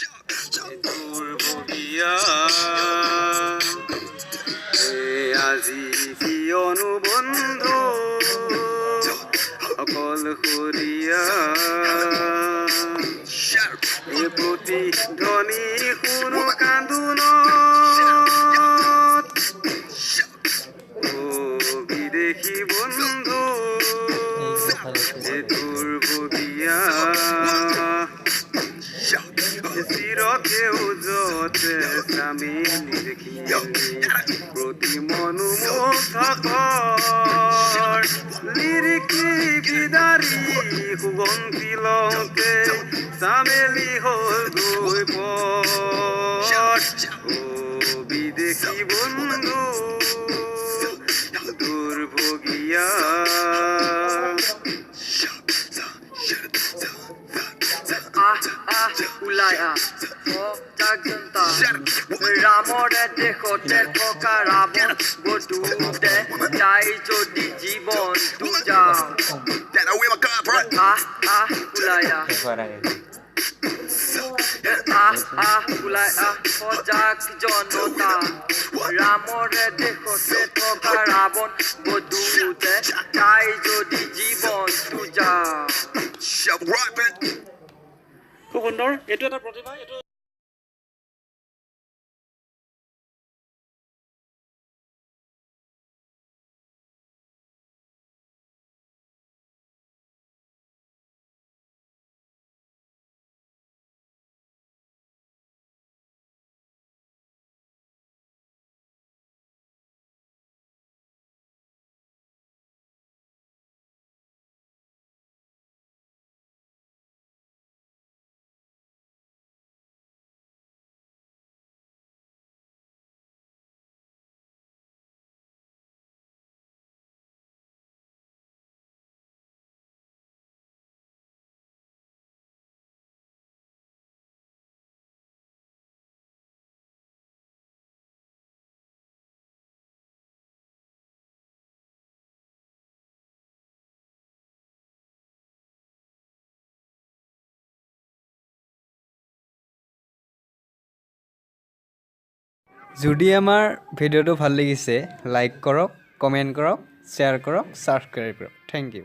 তোৰ বগীয়া আজি কিয়নো বন্ধু অকলশৰীয়া এই প্ৰতিধ্বনি শুনো কান্দোনত বিদেশী বন্ধু তোৰ বগীয়া চিৰসেউজতে স্বামী নিদেখি প্ৰতি মনোমুগ্ধকৰ লিৰিকি বিদাৰী সুগন্ধি লওঁতে চামেলি হ'ল গৈ বিদেশী বন্ধু দুৰ্ভগীয়া ওলাই জনতা ৰামৰে দেশতে থকা ৰাৱণ বধূতে তাই যদি জীৱনটো যাওঁ ওলাই ওলাই সজাগ জনতা ৰামৰে দেশতে থকা ৰাৱণ বধূতে তাই যদি জীৱনটো যাওঁ খুব সুন্দৰ এইটো এটা প্ৰতিভা এইটো যদি আমাৰ ভিডিঅ'টো ভাল লাগিছে লাইক কৰক কমেণ্ট কৰক শ্বেয়াৰ কৰক ছাবস্ক্ৰাইব কৰক থেংক ইউ